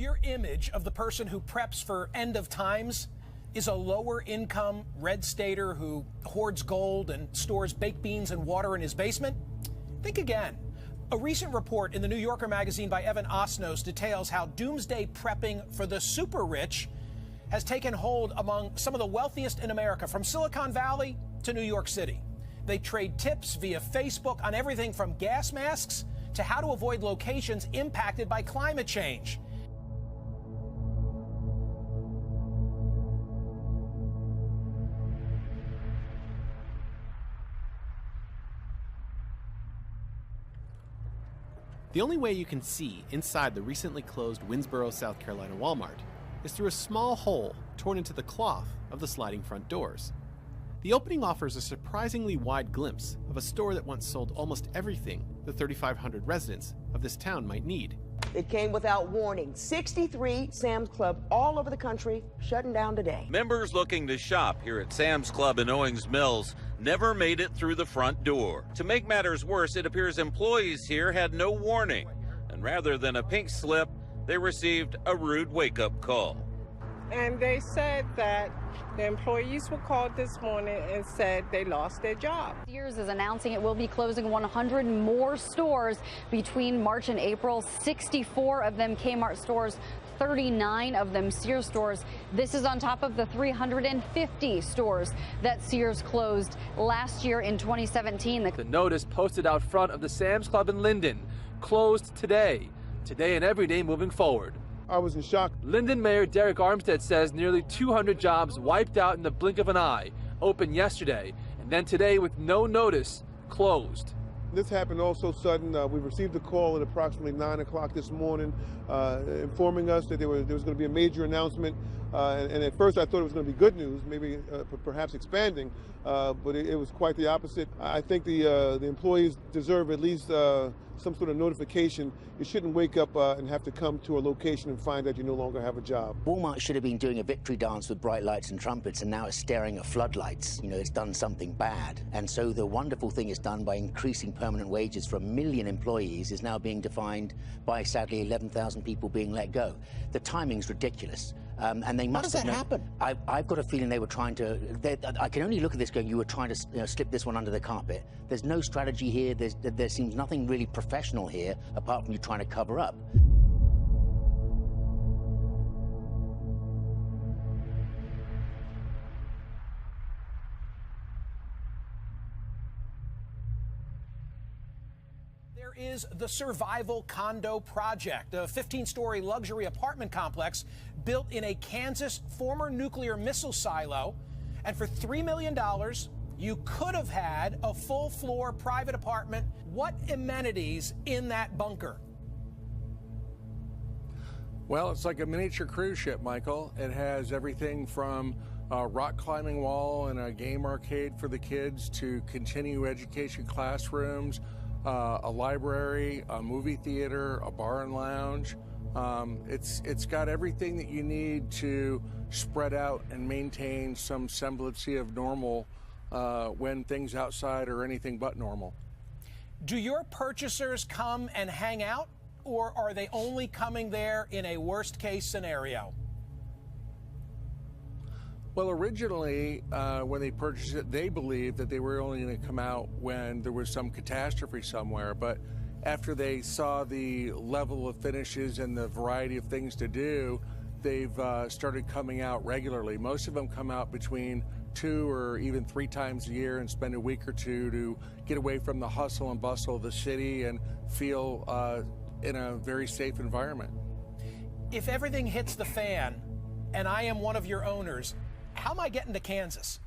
your image of the person who preps for end of times is a lower income red stater who hoards gold and stores baked beans and water in his basement? Think again. A recent report in the New Yorker magazine by Evan Osnos details how doomsday prepping for the super rich has taken hold among some of the wealthiest in America, from Silicon Valley to New York City. They trade tips via Facebook on everything from gas masks to how to avoid locations impacted by climate change. The only way you can see inside the recently closed Winnsboro, South Carolina Walmart is through a small hole torn into the cloth of the sliding front doors. The opening offers a surprisingly wide glimpse of a store that once sold almost everything the 3,500 residents of this town might need. It came without warning. 63 Sam's Club all over the country shutting down today. Members looking to shop here at Sam's Club in Owings Mills never made it through the front door. To make matters worse, it appears employees here had no warning, and rather than a pink slip, they received a rude wake-up call. And they said that the employees were called this morning and said they lost their job. Sears is announcing it will be closing 100 more stores between March and April. 64 of them Kmart stores, 39 of them Sears stores. This is on top of the 350 stores that Sears closed last year in 2017. The notice posted out front of the Sam's Club in Linden, closed today and every day moving forward. I was in shock. Linden Mayor Derek Armstead says nearly 200 jobs wiped out in the blink of an eye, opened yesterday, and then today with no notice, closed. This happened all so sudden. We received a call at approximately 9 o'clock this morning informing us that there was going to be a major announcement. And at first I thought it was going to be good news, maybe perhaps expanding, but it was quite the opposite. I think the employees deserve at least some sort of notification. You shouldn't wake up and have to come to a location and find out you no longer have a job. Walmart should have been doing a victory dance with bright lights and trumpets, and now it's staring at floodlights. You know, it's done something bad. And so the wonderful thing it's done by increasing permanent wages for 1 million employees is now being defined by, sadly, 11,000 people being let go. The timing's ridiculous. And they must How does that happen? I've got a feeling they were trying to. I can only look at this going, you were trying to slip this one under the carpet. There's no strategy here. There seems nothing really professional here apart from you trying to cover up. Is the Survival Condo Project, a 15-story luxury apartment complex built in a Kansas former nuclear missile silo. And for $3 million, you could have had a full-floor private apartment. What amenities in that bunker? Well, it's like a miniature cruise ship, Michael. It has everything from a rock climbing wall and a game arcade for the kids to continuing education classrooms, a library, a movie theater, a bar and lounge. It's got everything that you need to spread out and maintain some semblance of normal when things outside are anything but normal. Do your purchasers come and hang out, or are they only coming there in a worst-case scenario? Well, originally, when they purchased it, they believed that they were only going to come out when there was some catastrophe somewhere. But after they saw the level of finishes and the variety of things to do, they've started coming out regularly. Most of them come out between 2 or even 3 times a year and spend a week or two to get away from the hustle and bustle of the city and feel in a very safe environment. If everything hits the fan and I am one of your owners, how am I getting to Kansas?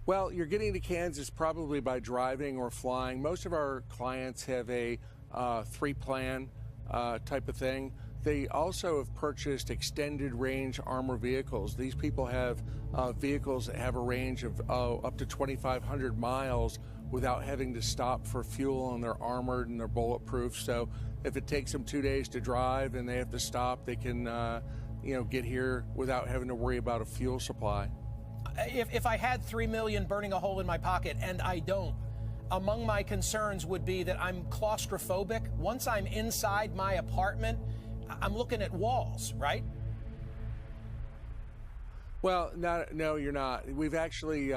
Well, you're getting to Kansas probably by driving or flying. Most of our clients have a 3-plan type of thing. They also have purchased extended range armor vehicles. These people have vehicles that have a range of up to 2,500 miles without having to stop for fuel, and they're armored and they're bulletproof. So if it takes them 2 days to drive and they have to stop, they can get here without having to worry about a fuel supply. If I had $3 million burning a hole in my pocket, and I don't, among my concerns would be that I'm claustrophobic. Once I'm inside my apartment, I'm looking at walls, right? Well, no, you're not. We've actually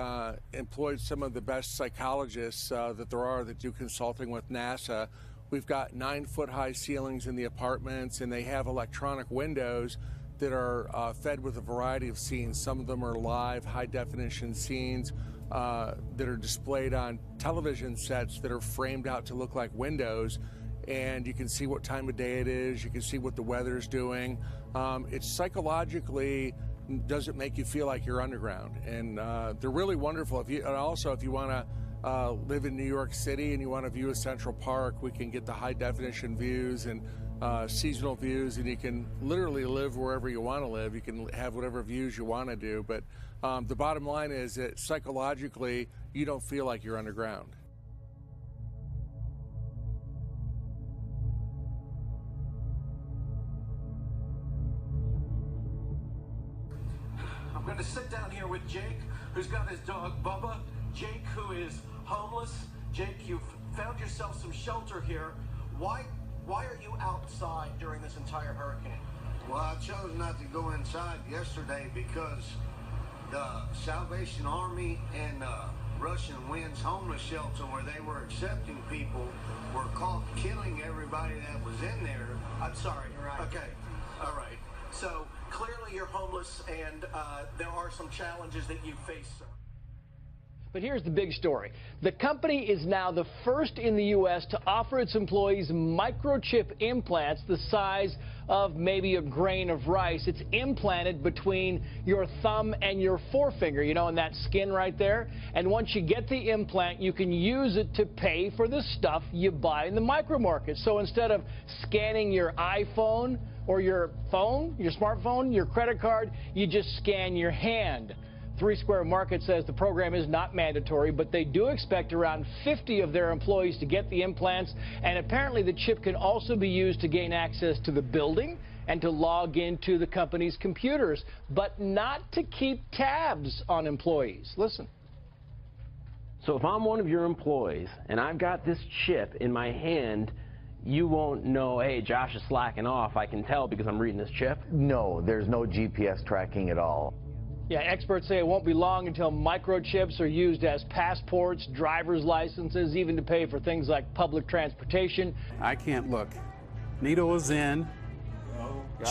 employed some of the best psychologists that there are that do consulting with NASA. We've got 9-foot-high ceilings in the apartments, and they have electronic windows that are fed with a variety of scenes. Some of them are live, high-definition scenes that are displayed on television sets that are framed out to look like windows. And you can see what time of day it is. You can see what the weather's doing. It's psychologically doesn't make you feel like you're underground, and they're really wonderful. And also, if you want to live in New York City and you want to view a Central Park, we can get the high-definition views and seasonal views, and you can literally live wherever you want to live. You can have whatever views you want to do, but the bottom line is that psychologically, you don't feel like you're underground. I'm going to sit down here with Jake, who's got his dog Bubba. Jake, who is homeless. Jake, you've found yourself some shelter here. Why are you outside during this entire hurricane? Well, I chose not to go inside yesterday because the Salvation Army and Russian Winds homeless shelter, where they were accepting people, were caught killing everybody that was in there. I'm sorry. Right. Okay. All right. So clearly you're homeless, and there are some challenges that you face, sir. But here's the big story. The company is now the first in the U.S. to offer its employees microchip implants the size of maybe a grain of rice. It's implanted between your thumb and your forefinger, you know, in that skin right there. And once you get the implant, you can use it to pay for the stuff you buy in the micro market. So instead of scanning your iPhone or your phone, your smartphone, your credit card, you just scan your hand. 3 Square Market says the program is not mandatory, but they do expect around 50 of their employees to get the implants, and apparently the chip can also be used to gain access to the building and to log into the company's computers, but not to keep tabs on employees. Listen. So if I'm one of your employees and I've got this chip in my hand, you won't know, hey, Josh is slacking off. I can tell because I'm reading this chip? No, there's no GPS tracking at all. Yeah, experts say it won't be long until microchips are used as passports, driver's licenses, even to pay for things like public transportation. I can't look. Needle is in.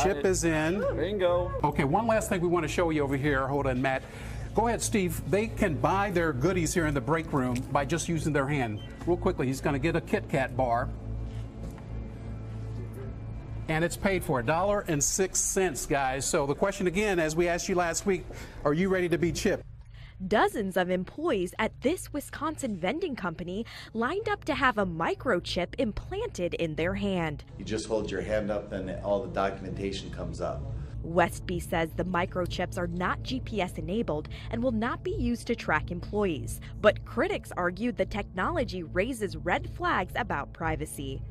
Chip is in. Bingo. Okay, one last thing we want to show you over here. Hold on, Matt. Go ahead, Steve. They can buy their goodies here in the break room by just using their hand. Real quickly, he's going to get a Kit Kat bar. And it's paid for $1.06, guys. So the question again, as we asked you last week, are you ready to be chipped? Dozens of employees at this Wisconsin vending company lined up to have a microchip implanted in their hand. You just hold your hand up and all the documentation comes up. Westby says the microchips are not GPS enabled and will not be used to track employees. But critics argued the technology raises red flags about privacy.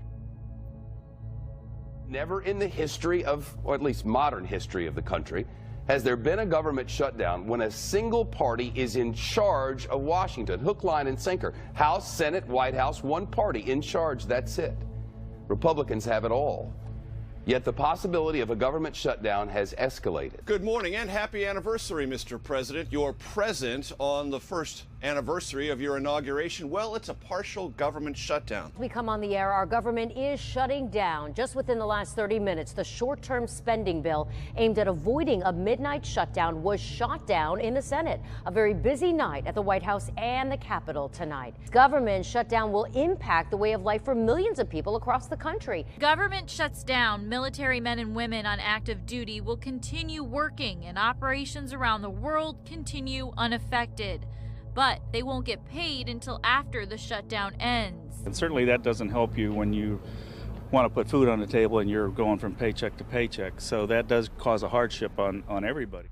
Never in the history of, or at least modern history of the country, has there been a government shutdown when a single party is in charge of Washington. Hook, line, and sinker. House, Senate, White House, one party in charge, that's it. Republicans have it all. Yet the possibility of a government shutdown has escalated. Good morning and happy anniversary, Mr. President. You're present on the first anniversary of your inauguration. Well, it's a partial government shutdown. As we come on the air, our government is shutting down. Just within the last 30 minutes, the short-term spending bill aimed at avoiding a midnight shutdown was shot down in the Senate. A very busy night at the White House and the Capitol tonight. Government shutdown will impact the way of life for millions of people across the country. Government shuts down. Military men and women on active duty will continue working, and operations around the world continue unaffected. But they won't get paid until after the shutdown ends. And certainly that doesn't help you when you want to put food on the table and you're going from paycheck to paycheck. So that does cause a hardship on everybody.